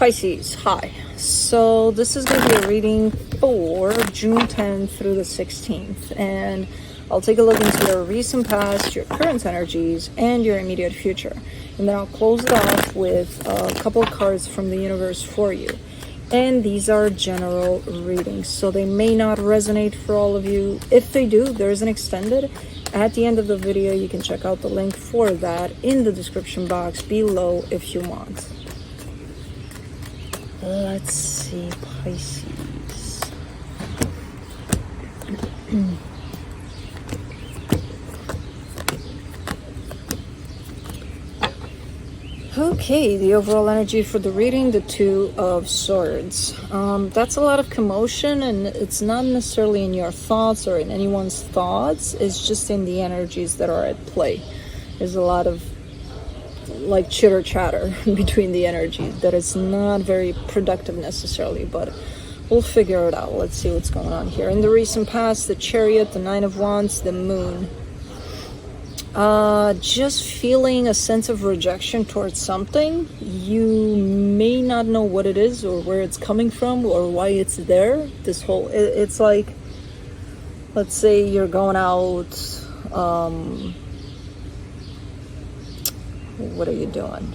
Pisces, hi. So this is going to be a reading for June 10th through the 16th. And I'll take a look into your recent past, your current energies, and your immediate future. And then I'll close it off with a couple of cards from the universe for you. And these are general readings, so they may not resonate for all of you. If they do, there's an extended. At the end of the video, you can check out the link for that in the description box below if you want. Let's see, Pisces. Okay, the overall energy for the reading, the Two of Swords. That's a lot of commotion, and it's not necessarily in your thoughts or in anyone's thoughts. It's just in the energies that are at play. There's a lot of like chitter chatter between the energies that is not very productive necessarily, but we'll figure it out. Let's see what's going on here. In the recent past, the Chariot, the Nine of Wands, the Moon. Just feeling a sense of rejection towards something. You may not know what it is or where it's coming from or why it's there. This whole, it's like, let's say you're going out, what are you doing?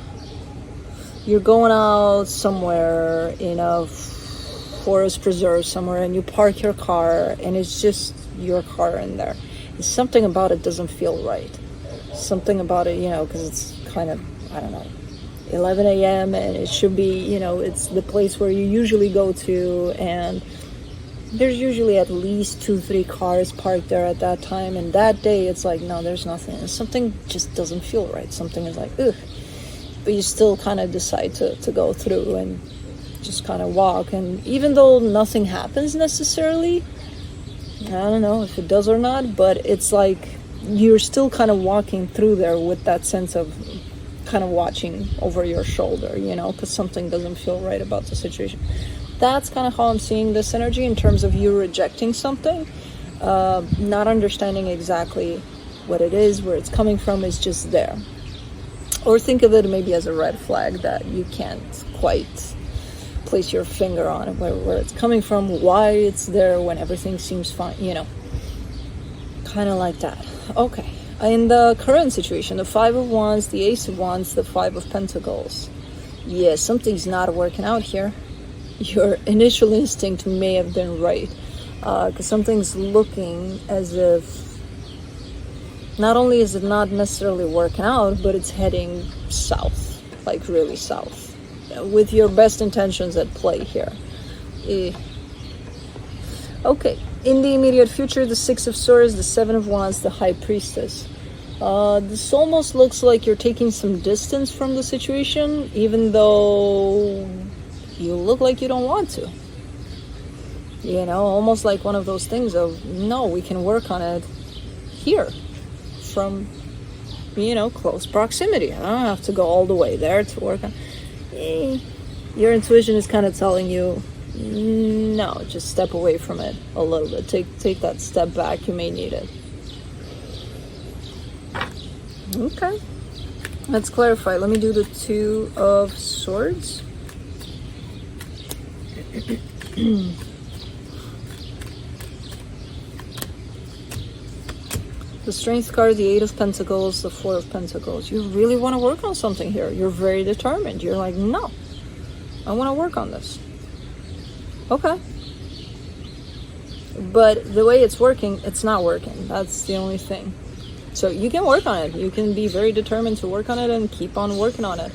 You're going out somewhere in a forest preserve somewhere, and you park your car, and it's just your car in there. Something about it doesn't feel right. Something about it, you know, because it's kind of, I don't know, 11 a.m. and it should be, you know, it's the place where you usually go to, and there's usually at least 2-3 cars parked there at that time, and that day it's like, no, there's nothing. And something just doesn't feel right. Something is like, ugh. But you still kind of decide to go through and just kind of walk. And even though nothing happens necessarily, I don't know if it does or not, but it's like you're still kind of walking through there with that sense of kind of watching over your shoulder, you know, because something doesn't feel right about the situation. That's kind of how I'm seeing this energy in terms of you rejecting something, not understanding exactly what it is, where it's coming from, is just there. Or think of it maybe as a red flag that you can't quite place your finger on where it's coming from, why it's there when everything seems fine, you know, kind of like that. Okay, in the current situation, the Five of Wands, the Ace of Wands, the Five of Pentacles. Yeah, something's not working out here. Your initial instinct may have been right, because something's looking as if not only is it not necessarily working out, but it's heading south, like really south, with your best intentions at play here. Okay, in the immediate future, the Six of Swords, the Seven of Wands, the High Priestess. This almost looks like you're taking some distance from the situation, even though you look like you don't want to. You know, almost like one of those things of, no, we can work on it here from, you know, close proximity. I don't have to go all the way there to work on. Your intuition is kind of telling you, no, just step away from it a little bit. Take that step back. You may need it. Okay. Let's clarify. Let me do the Two of Swords. The Strength card, the Eight of Pentacles, the Four of Pentacles. You really want to work on something here. You're very determined. You're like, no, I want to work on this. Okay. But the way it's working, it's not working. That's the only thing. So you can work on it. You can be very determined to work on it and keep on working on it.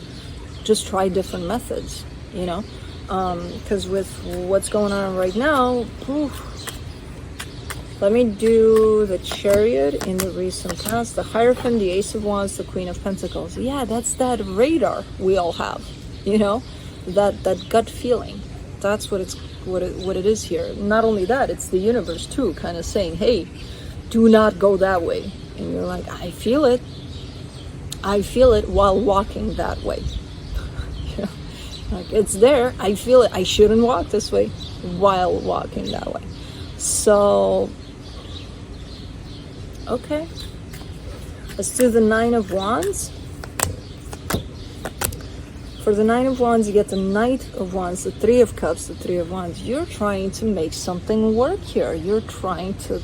Just try different methods, you know? Because with what's going on right now, let me do the Chariot in the recent past, the Hierophant, the Ace of Wands, the Queen of Pentacles. Yeah, that's that radar we all have, you know, that gut feeling. That's what it is here. Not only that, it's the universe too, kind of saying, hey, do not go that way. And you're like, I feel it. I feel it while walking that way. You know, like it's there. I feel it. I shouldn't walk this way while walking that way. So, okay. Let's do the Nine of Wands. For the Nine of Wands, you get the Knight of Wands, the Three of Cups, the Three of Wands. You're trying to make something work here. You're trying to,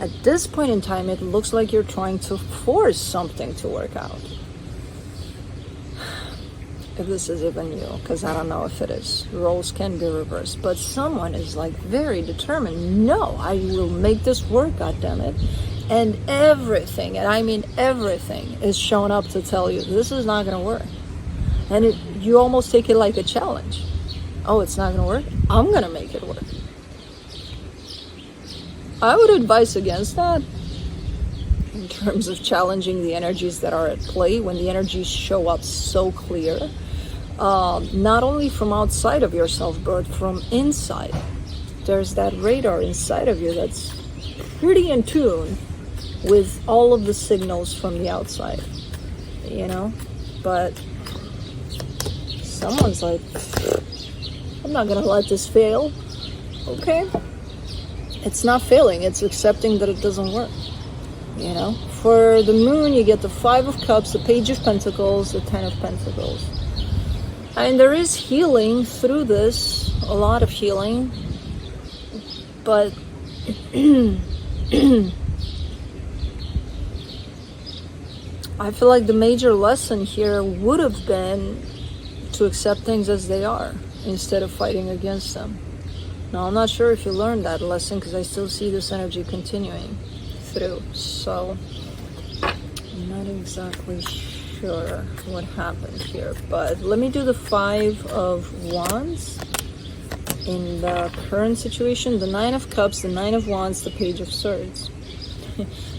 at this point in time, it looks like you're trying to force something to work out. If this is even you, because I don't know if it is. Roles can be reversed. But someone is like very determined. No, I will make this work, goddammit. And everything, and I mean everything, is showing up to tell you this is not going to work. And you almost take it like a challenge. Oh, it's not going to work? I'm going to make it work. I would advise against that in terms of challenging the energies that are at play when the energies show up so clear. Not only from outside of yourself, but from inside. There's that radar inside of you that's pretty in tune with all of the signals from the outside, you know? But someone's like, I'm not gonna let this fail. Okay, it's not failing, it's accepting that it doesn't work, you know? For the Moon, you get the Five of Cups, the Page of Pentacles, the Ten of Pentacles. And there is healing through this, a lot of healing, but I feel like the major lesson here would have been to accept things as they are instead of fighting against them. Now, I'm not sure if you learned that lesson because I still see this energy continuing through. So, I'm not exactly sure what happened here. But let me do the Five of Wands in the current situation. The Nine of Cups, the Nine of Wands, the Page of Swords.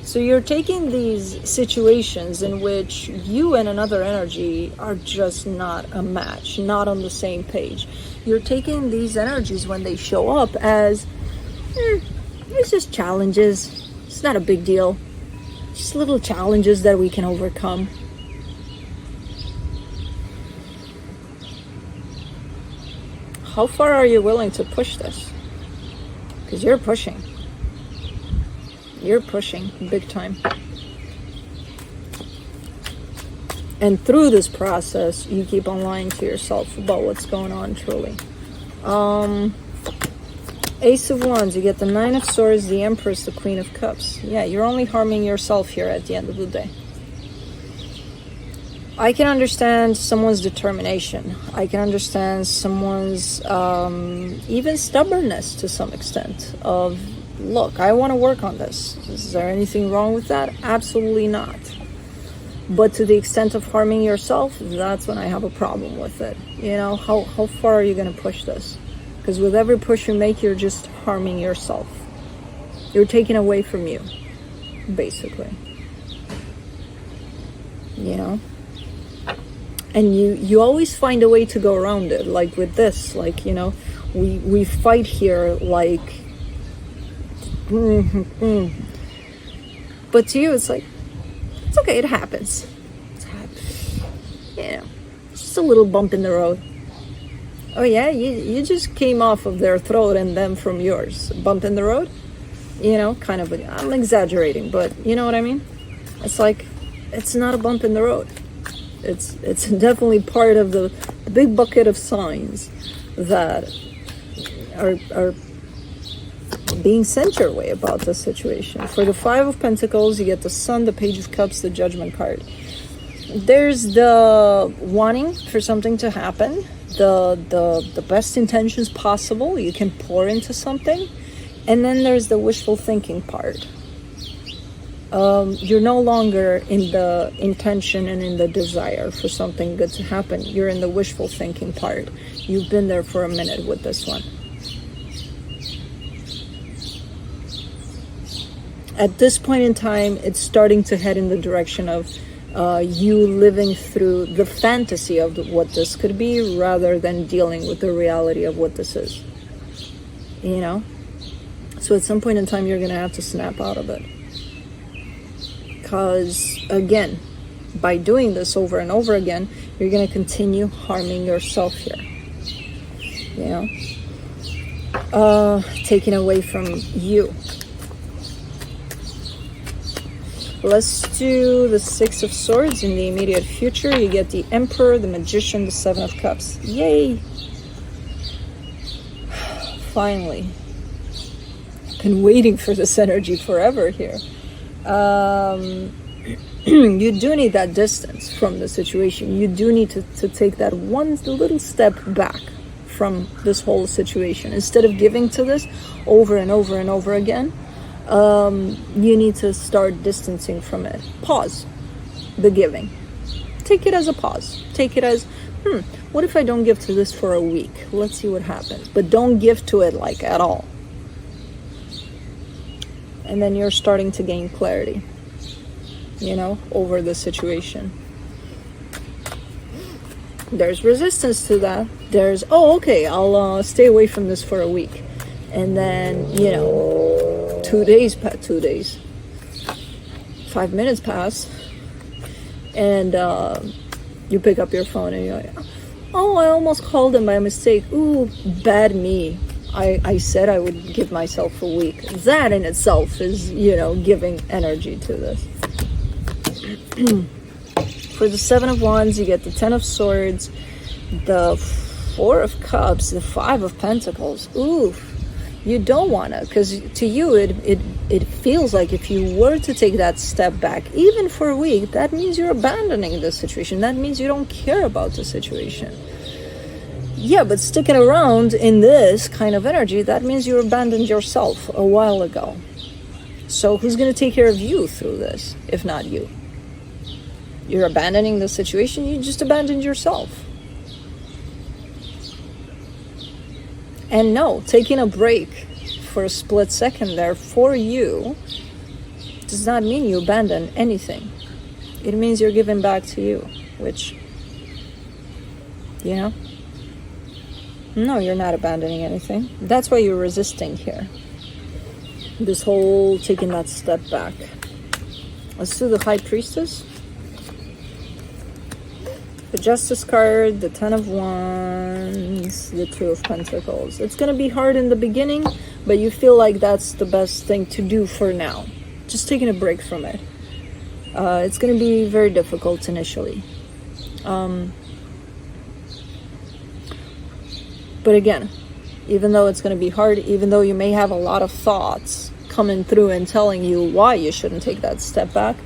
So you're taking these situations in which you and another energy are just not a match, not on the same page. You're taking these energies when they show up as, it's just challenges. It's not a big deal. Just little challenges that we can overcome. How far are you willing to push this? Because you're pushing. You're pushing big time. And through this process, you keep on lying to yourself about what's going on truly. Ace of Wands, you get the Nine of Swords, the Empress, the Queen of Cups. Yeah, you're only harming yourself here at the end of the day. I can understand someone's determination. I can understand someone's even stubbornness to some extent of, look, I want to work on this. Is there anything wrong with that? Absolutely not. But to the extent of harming yourself, that's when I have a problem with it. You know, how far are you going to push this? Because with every push you make, you're just harming yourself. You're taking away from you, basically. You know? And you always find a way to go around it. Like with this, like, you know, we fight here like... But to you, it's like, it's okay, it happens. You know, just a little bump in the road. Oh yeah, you just came off of their throat and them from yours. Bump in the road? You know, kind of, I'm exaggerating, but you know what I mean? It's like, it's not a bump in the road. It's definitely part of the big bucket of signs that are being sent your way about this situation. For the Five of Pentacles, you get the Sun, the Page of Cups, the Judgment card. There's the wanting for something to happen, the best intentions possible. You can pour into something. And then there's the wishful thinking part. You're no longer in the intention and in the desire for something good to happen. You're in the wishful thinking part. You've been there for a minute with this one. At this point in time, it's starting to head in the direction of you living through the fantasy of what this could be rather than dealing with the reality of what this is. You know? So at some point in time, you're going to have to snap out of it. Because, again, by doing this over and over again, you're going to continue harming yourself here. You know? Taking away from you. Let's do the Six of Swords in the immediate future. You get the Emperor, the Magician, the Seven of Cups. Yay! Finally. Been waiting for this energy forever here. You do need that distance from the situation. You do need to take that one little step back from this whole situation. Instead of giving to this over and over and over again, you need to start distancing from it. Pause the giving. Take it as a pause. Take it as, what if I don't give to this for a week? Let's see what happens. But don't give to it like at all. And then you're starting to gain clarity, over the situation. There's resistance to that. There's, okay, I'll stay away from this for a week. And then, 2 days, 5 minutes pass, and you pick up your phone and you're like, oh, I almost called him by mistake. Ooh, bad me. I said I would give myself a week. That in itself is, giving energy to this. For the Seven of Wands, you get the Ten of Swords, the Four of Cups, the Five of Pentacles. Ooh, you don't want to, because to you it feels like if you were to take that step back, even for a week, that means you're abandoning the situation. That means you don't care about the situation. Yeah, but sticking around in this kind of energy, that means you abandoned yourself a while ago. So who's going to take care of you through this, if not you? You're abandoning the situation, you just abandoned yourself. And no, taking a break for a split second there for you does not mean you abandon anything. It means you're giving back to you, which, no, you're not abandoning anything. That's why you're resisting here. This whole taking that step back. Let's do the High Priestess. The Justice card, the Ten of Wands, the Two of Pentacles. It's going to be hard in the beginning, but you feel like that's the best thing to do for now. Just taking a break from it. It's going to be very difficult initially. But again, even though it's going to be hard, even though you may have a lot of thoughts coming through and telling you why you shouldn't take that step back,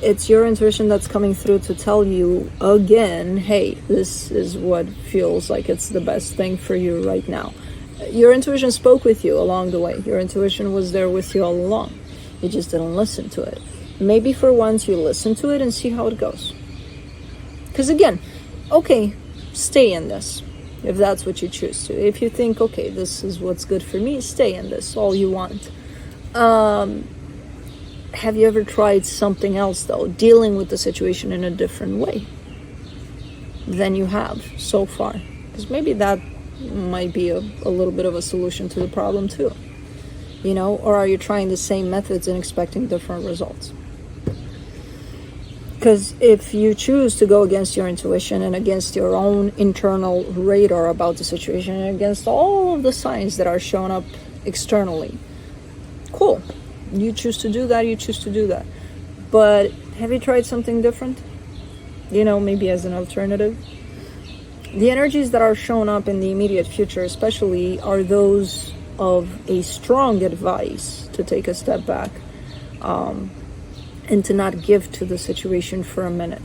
it's your intuition that's coming through to tell you again, hey, this is what feels like it's the best thing for you right now. Your intuition spoke with you along the way. Your intuition was there with you all along. You just didn't listen to it. Maybe for once you listen to it and see how it goes. Because again, okay, stay in this if that's what you choose to. If you think, okay, this is what's good for me, stay in this all you want. Have you ever tried something else, though, dealing with the situation in a different way than you have so far? Because maybe that might be a little bit of a solution to the problem too. Or are you trying the same methods and expecting different results? Because if you choose to go against your intuition and against your own internal radar about the situation and against all of the signs that are showing up externally, cool. You choose to do that, you choose to do that. But have you tried something different? Maybe as an alternative? The energies that are showing up in the immediate future especially are those of a strong advice to take a step back. And to not give to the situation for a minute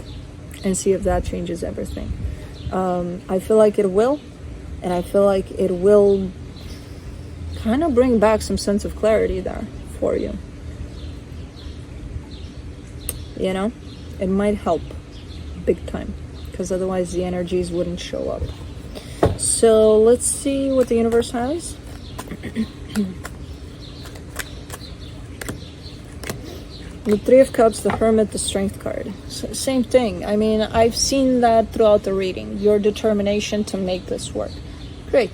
and see if that changes everything. I feel like it will, and I feel like it will kind of bring back some sense of clarity there for you. It might help big time, because otherwise the energies wouldn't show up. So let's see what the universe has. The Three of Cups, the Hermit, the Strength card. Same thing. I mean, I've seen that throughout the reading. Your determination to make this work. Great.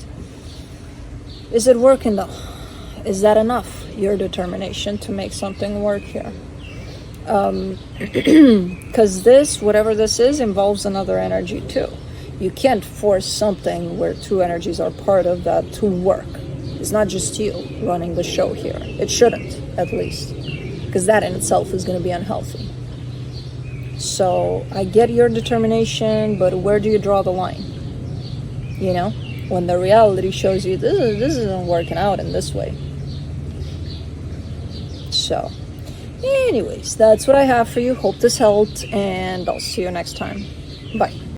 Is it working though? Is that enough? Your determination to make something work here. Because this, whatever this is, involves another energy too. You can't force something where two energies are part of that to work. It's not just you running the show here. It shouldn't, at least, because that in itself is going to be unhealthy. So I get your determination, but where do you draw the line? You know, when the reality shows you this isn't working out in this way. So anyways, that's what I have for you. Hope this helped, and I'll see you next time. Bye.